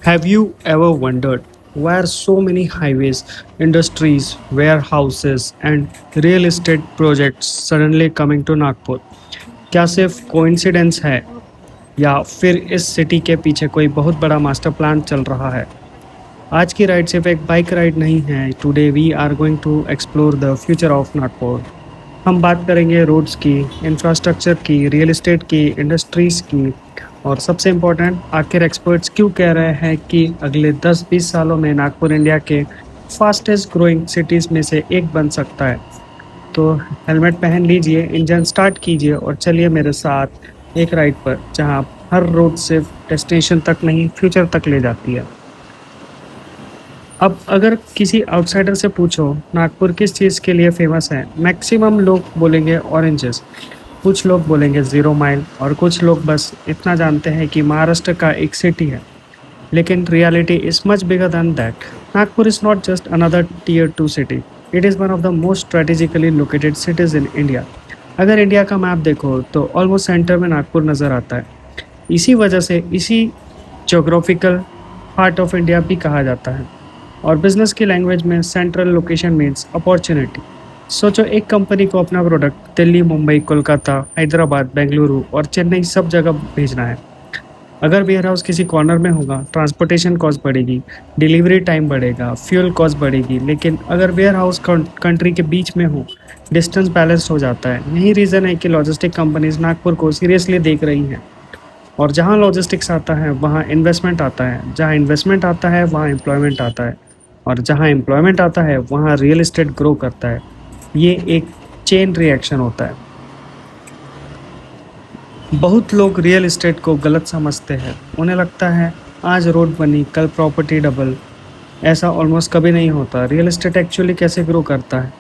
Have you ever wondered why so many highways, industries, warehouses, and real estate projects suddenly coming to Nagpur? क्या सिर्फ coincidence है या फिर इस सिटी के पीछे कोई बहुत बड़ा मास्टर प्लान चल रहा है? आज की राइड सिर्फ एक बाइक राइड नहीं है. Today we are going to explore the future of Nagpur. हम बात करेंगे रोड्स की, इंफ्रास्ट्रक्चर की, रियल एस्टेट की, इंडस्ट्रीज़ की और सबसे इम्पोर्टेंट आखिर एक्सपर्ट्स क्यों कह रहे हैं कि अगले 10-20 सालों में नागपुर इंडिया के फास्टेस्ट ग्रोइंग सिटीज़ में से एक बन सकता है. तो हेलमेट पहन लीजिए, इंजन स्टार्ट कीजिए और चलिए मेरे साथ एक राइड पर जहां हर रोड सिर्फ डेस्टिनेशन तक नहीं फ्यूचर तक ले जाती है. अब अगर किसी आउटसाइडर से पूछो नागपुर किस चीज़ के लिए फेमस है, मैक्सिमम लोग बोलेंगे ऑरेंजेस, कुछ लोग बोलेंगे ज़ीरो माइल और कुछ लोग बस इतना जानते हैं कि महाराष्ट्र का एक सिटी है. लेकिन reality is much bigger than that. Nagpur is not just another tier 2 city, it is one of the most strategically located cities in India. अगर इंडिया का मैप देखो तो ऑलमोस्ट सेंटर में नागपुर नज़र आता है. इसी वजह से इसी जोग्राफिकल हार्ट ऑफ इंडिया भी कहा जाता है. और बिजनेस की लैंग्वेज में सेंट्रल लोकेशन मीन्स अपॉर्चुनिटी. सोचो एक कंपनी को अपना प्रोडक्ट दिल्ली, मुंबई, कोलकाता, हैदराबाद, बेंगलुरु और चेन्नई सब जगह भेजना है. अगर वेयर हाउस किसी कॉर्नर में होगा, ट्रांसपोर्टेशन कॉस्ट बढ़ेगी, डिलीवरी टाइम बढ़ेगा, फ्यूल कॉस्ट बढ़ेगी. लेकिन अगर वेयर हाउस कंट्री के बीच में हो, डिस्टेंस बैलेंस हो जाता है. यही रीज़न है कि लॉजिस्टिक कंपनीज नागपुर को सीरियसली देख रही हैं. और जहाँ लॉजिस्टिक्स आता है वहाँ इन्वेस्टमेंट आता है, जहाँ इन्वेस्टमेंट आता है वहाँ एम्प्लॉयमेंट आता है, और जहाँ एम्प्लॉयमेंट आता है वहाँ रियल एस्टेट ग्रो करता है. ये एक चेन रिएक्शन होता है. बहुत लोग रियल एस्टेट को गलत समझते हैं. उन्हें लगता है आज रोड बनी कल प्रॉपर्टी डबल. ऐसा ऑलमोस्ट कभी नहीं होता. रियल एस्टेट एक्चुअली कैसे ग्रो करता है,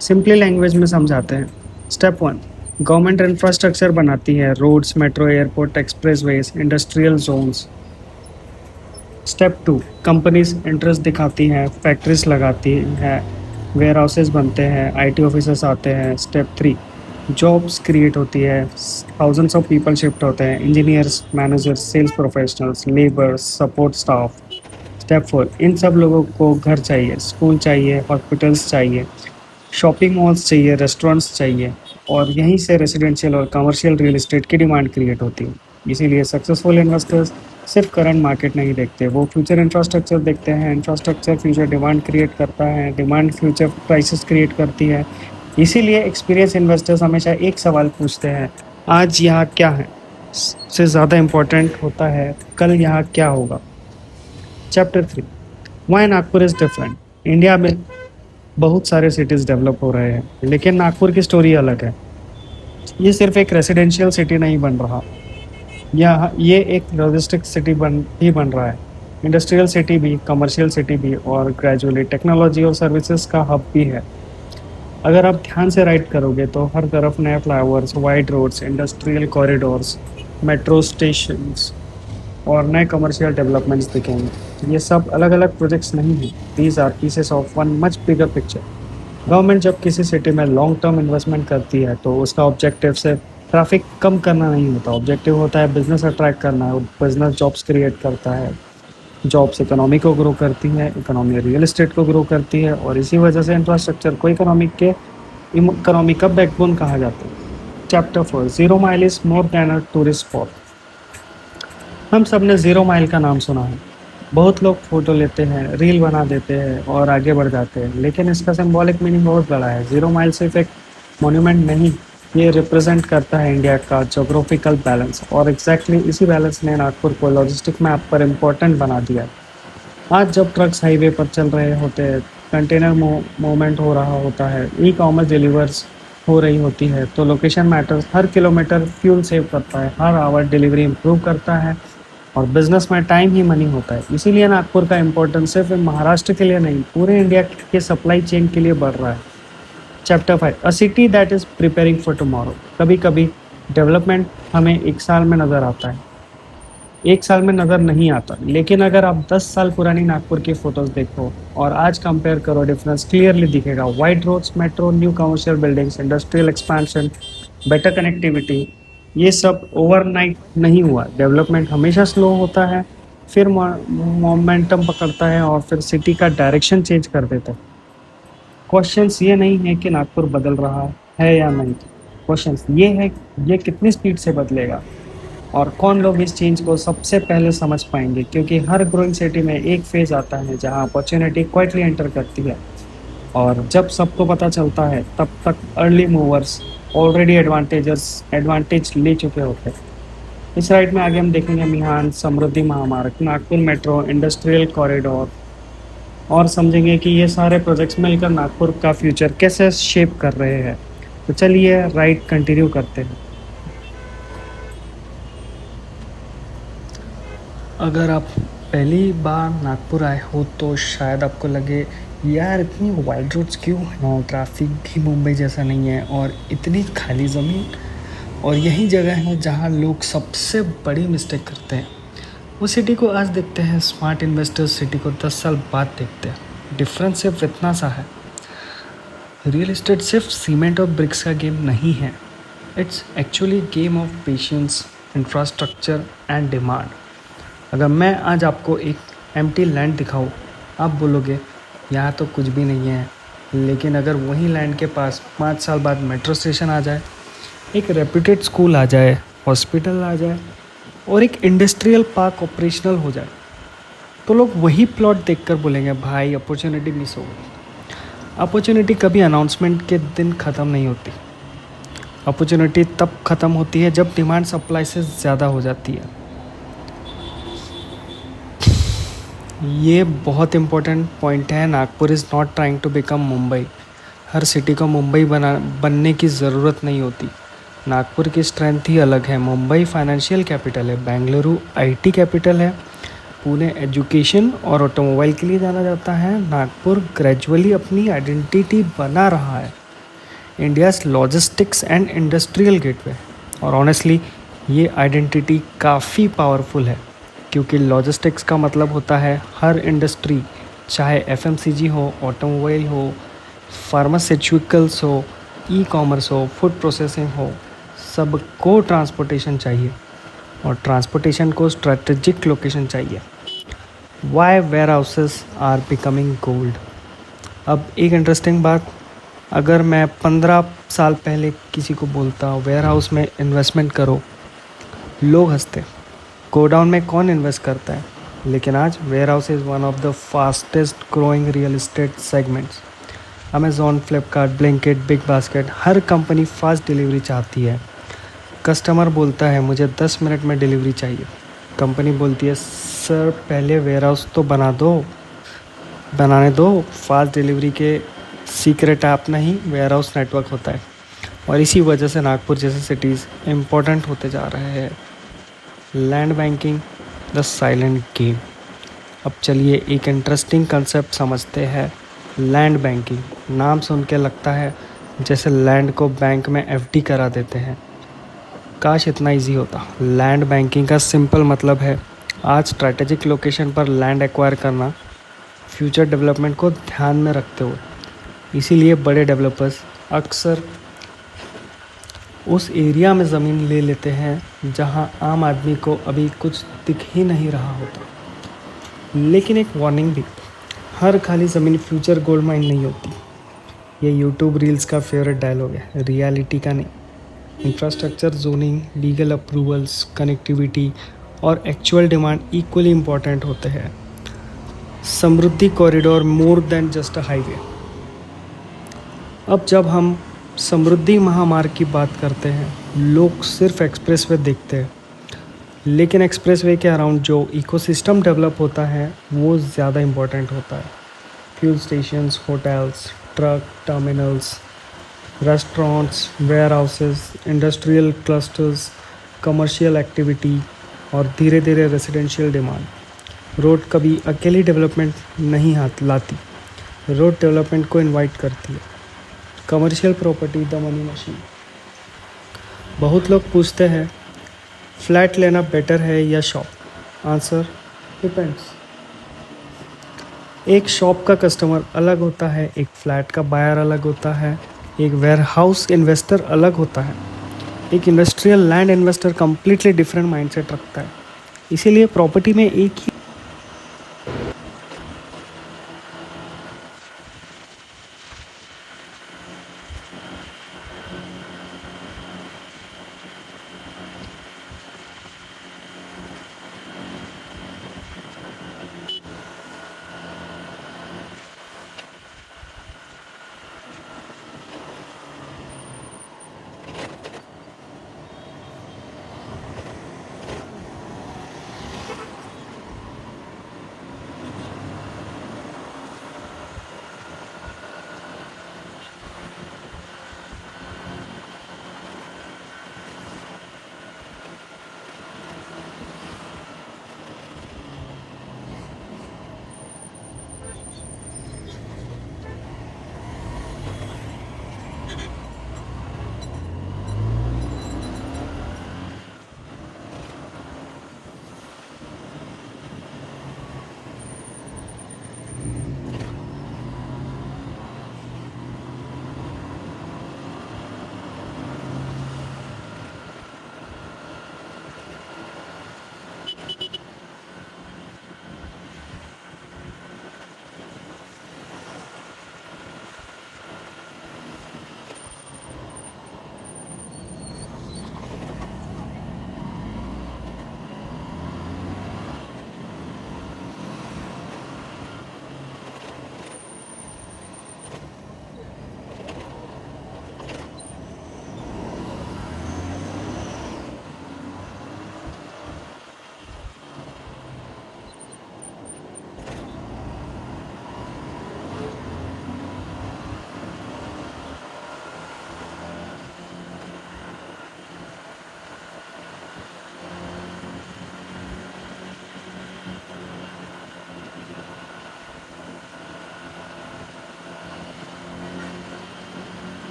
सिंपली लैंग्वेज में समझाते हैं. स्टेप 1, गवर्नमेंट इंफ्रास्ट्रक्चर बनाती है, roads, metro, airport, expressways, industrial zones. Step 2, companies interest दिखाती हैं, फैक्ट्रीज लगाती हैं, वेयर हाउसेज बनते हैं, आईटी ऑफिसर्स आते हैं. स्टेप 3, जॉब्स क्रिएट होती है, थाउजेंड्स ऑफ पीपल शिफ्ट होते हैं, engineers, managers, sales professionals, labours, support staff. Step 4, इन सब लोगों को घर चाहिए, स्कूल चाहिए, हॉस्पिटल्स चाहिए, शॉपिंग मॉल्स चाहिए, रेस्टोरेंट्स चाहिए. और यहीं से रेजिडेंशियल और कमर्शियल रियल एस्टेट की डिमांड क्रिएट होती है. इसीलिए सक्सेसफुल इन्वेस्टर्स सिर्फ करंट मार्केट नहीं देखते, वो फ्यूचर इंफ्रास्ट्रक्चर देखते हैं. इंफ्रास्ट्रक्चर फ्यूचर डिमांड क्रिएट करता है, डिमांड फ्यूचर प्राइसेस क्रिएट करती है. इसीलिए एक्सपीरियंस इन्वेस्टर्स हमेशा एक सवाल पूछते हैं, आज यहाँ क्या है, से ज़्यादा इम्पोर्टेंट होता है कल यहाँ क्या होगा. Chapter 3, why Nagpur is different. India में बहुत सारे सिटीज़ डेवलप हो रहे हैं, लेकिन नागपुर की स्टोरी अलग है. ये सिर्फ एक रेसिडेंशियल सिटी नहीं बन रहा, ये एक लॉजिस्टिक सिटी बन रहा है. इंडस्ट्रियल सिटी भी, कमर्शियल सिटी भी और ग्रेजुअली टेक्नोलॉजी और सर्विसेज का हब भी है. अगर आप ध्यान से राइड करोगे तो हर तरफ नए flyovers, wide roads, industrial corridors, metro stations और नए कमर्शियल डेवलपमेंट्स दिखेंगे. ये सब अलग अलग प्रोजेक्ट्स नहीं हैं, these are pieces of one much bigger picture. Government जब किसी सिटी में लॉन्ग टर्म इन्वेस्टमेंट करती है तो उसका ऑब्जेक्टिव सिर्फ ट्रैफिक कम करना नहीं होता. ऑब्जेक्टिव होता है बिजनेस अट्रैक्ट करना है. बिजनेस जॉब्स क्रिएट करता है, जॉब्स इकोनॉमी को ग्रो करती है, इकोनॉमी रियल एस्टेट को ग्रो करती है. और इसी वजह से इंफ्रास्ट्रक्चर को इकोनॉमी का बैकबोन कहा जाता है. Chapter 4, zero mile is more than a tourist spot. हम सब ने ज़ीरो माइल का नाम सुना है. बहुत लोग फ़ोटो लेते हैं, रील बना देते हैं और आगे बढ़ जाते हैं. लेकिन इसका सिंबॉलिक मीनिंग बहुत बड़ा है. ज़ीरो माइल सिर्फ एक मोन्यूमेंट नहीं, ये रिप्रेजेंट करता है इंडिया का जोग्राफिकल बैलेंस. और एग्जैक्टली इसी बैलेंस ने नागपुर को लॉजिस्टिक मैप पर इम्पोर्टेंट बना दिया. आज जब ट्रक्स हाईवे पर चल रहे होते हैं, कंटेनर मूवमेंट हो रहा होता है, ई कॉमर्स डिलीवर्स हो रही होती है, तो लोकेशन मैटर्स. हर किलोमीटर फ्यूल सेव करता है, हर आवर डिलीवरी इम्प्रूव करता है और बिजनेस में टाइम ही मनी होता है. इसीलिए नागपुर का इम्पोर्टेंस सिर्फ महाराष्ट्र के लिए नहीं, पूरे इंडिया के सप्लाई चेन के लिए बढ़ रहा है. Chapter 5, a city that is preparing for tomorrow. कभी कभी डेवलपमेंट हमें एक साल में नज़र आता है, एक साल में नज़र नहीं आता. लेकिन अगर आप 10 साल पुरानी नागपुर की फ़ोटोज़ देखो और आज कंपेयर करो, डिफरेंस क्लियरली दिखेगा. Wide roads, metro, new commercial buildings, industrial expansion, better connectivity. ये सब ओवरनाइट नहीं हुआ. डेवलपमेंट हमेशा स्लो होता है, फिर मोमेंटम पकड़ता है और फिर सिटी का डायरेक्शन चेंज कर देता है। क्वेश्चंस ये नहीं है कि नागपुर बदल रहा है या नहीं, क्वेश्चंस ये है ये कितनी स्पीड से बदलेगा और कौन लोग इस चेंज को सबसे पहले समझ पाएंगे, क्योंकि हर ग्रोइंग सिटी में एक फेज आता है जहां अपॉर्चुनिटी क्वाइटली एंटर करती है और जब सबको पता चलता है तब तक अर्ली मूवर्स ऑलरेडी एडवांटेज ले चुके होते हैं। इस राइड में आगे हम देखेंगे मिहान समृद्धि महामार्ग, नागपुर मेट्रो, इंडस्ट्रियल कॉरिडोर और समझेंगे कि ये सारे प्रोजेक्ट्स मिलकर नागपुर का फ्यूचर कैसे शेप कर रहे हैं। तो चलिए राइड कंटिन्यू करते हैं। अगर आप पहली बार नागपुर आए हो तो शायद आपको लगे यार इतनी वाइड रोड्स क्यों हैं, ट्रैफिक भी मुंबई जैसा नहीं है और इतनी खाली ज़मीन। और यही जगह है जहां लोग सबसे बड़ी मिस्टेक करते हैं। वो सिटी को आज देखते हैं, स्मार्ट इन्वेस्टर्स सिटी को 10 साल बाद देखते हैं। डिफरेंस सिर्फ इतना सा है, रियल एस्टेट सिर्फ सीमेंट और ब्रिक्स का गेम नहीं है, it's actually game of patience, infrastructure and demand. अगर मैं आज आपको एक एम्प्टी लैंड दिखाऊँ, आप बोलोगे यहाँ तो कुछ भी नहीं है, लेकिन अगर वही लैंड के पास 5 साल बाद मेट्रो स्टेशन आ जाए, एक रेप्यूटेड स्कूल आ जाए, हॉस्पिटल आ जाए और एक इंडस्ट्रियल पार्क ऑपरेशनल हो जाए, तो लोग वही प्लॉट देखकर बोलेंगे भाई अपॉर्चुनिटी मिस हो गई। अपॉर्चुनिटी कभी अनाउंसमेंट के दिन ख़त्म नहीं होती। अपॉर्चुनिटी तब ख़त्म होती है जब डिमांड सप्लाई से ज़्यादा हो जाती है। ये बहुत इम्पोर्टेंट पॉइंट है। Nagpur is not trying to become Mumbai. हर सिटी को मुंबई बनने की ज़रूरत नहीं होती। नागपुर की स्ट्रेंथ ही अलग है। मुंबई फाइनेंशियल कैपिटल है, बेंगलुरु आईटी कैपिटल है, पुणे एजुकेशन और ऑटोमोबाइल के लिए जाना जाता है। नागपुर ग्रेजुअली अपनी आइडेंटिटी बना रहा है, India's logistics and industrial gateway. और ऑनेस्टली ये आइडेंटिटी काफ़ी पावरफुल है, क्योंकि लॉजिस्टिक्स का मतलब होता है हर इंडस्ट्री, चाहे एफएमसीजी हो, ऑटोमोबाइल हो, फार्मास्यूटिकल्स हो, ई कॉमर्स हो, फूड प्रोसेसिंग हो, सबको ट्रांसपोर्टेशन चाहिए और ट्रांसपोर्टेशन को स्ट्रेटेजिक लोकेशन चाहिए। Why warehouses are becoming gold. अब एक इंटरेस्टिंग बात, अगर मैं 15 साल पहले किसी को बोलता वेयर हाउस में इन्वेस्टमेंट करो, लोग हंसते। गोडाउन में कौन इन्वेस्ट करता है? लेकिन आज warehouse is one of the fastest growing real estate segments. Amazon, Flipkart, Blinkit, Big Basket, हर कंपनी फास्ट डिलीवरी चाहती है। कस्टमर बोलता है मुझे 10 मिनट में डिलीवरी चाहिए, कंपनी बोलती है सर पहले वेयर हाउस तो बनाने दो। फास्ट डिलीवरी के सीक्रेट ऐप नहीं, वेयर हाउस नेटवर्क होता है। और इसी वजह से नागपुर जैसे सिटीज़ इम्पोर्टेंट होते जा रहे हैं। Land banking, the silent game. अब चलिए एक इंटरेस्टिंग कंसेप्ट समझते हैं, लैंड बैंकिंग। नाम सुन के लगता है जैसे लैंड को बैंक में एफडी करा देते हैं। काश इतना इजी होता। लैंड बैंकिंग का सिंपल मतलब है आज स्ट्रैटेजिक लोकेशन पर लैंड एक्वायर करना, फ्यूचर डेवलपमेंट को ध्यान में रखते हुए। इसीलिए बड़े डेवलपर्स अक्सर उस एरिया में ज़मीन ले लेते हैं जहां आम आदमी को अभी कुछ दिख ही नहीं रहा होता। लेकिन एक वार्निंग भी, हर खाली ज़मीन फ्यूचर गोल्ड माइन नहीं होती। ये यूट्यूब रील्स का फेवरेट डायलॉग है, रियलिटी का नहीं। Infrastructure, zoning, legal approvals, connectivity और एक्चुअल डिमांड इक्वली इम्पॉर्टेंट होते हैं। Samruddhi corridor more than just a highway. अब जब हम समृद्धि महामार्ग की बात करते हैं, लोग सिर्फ एक्सप्रेसवे देखते हैं, लेकिन एक्सप्रेसवे के अराउंड जो इकोसिस्टम डेवलप होता है वो ज़्यादा इम्पॉर्टेंट होता है। Fuel stations, hotels, truck terminals, restaurants, warehouses, industrial clusters, commercial activity और धीरे धीरे रेजिडेंशियल डिमांड। रोड कभी अकेली डेवलपमेंट नहीं हाथ लाती, रोड डेवलपमेंट को इनवाइट करती है। Commercial property the money machine. बहुत लोग पूछते हैं फ्लैट लेना बेटर है या शॉप? Answer depends. एक शॉप का कस्टमर अलग होता है, एक फ्लैट का बायर अलग होता है, एक वेयर हाउस इन्वेस्टर अलग होता है, एक industrial land investor completely different mindset रखता है। इसीलिए प्रॉपर्टी में एक ही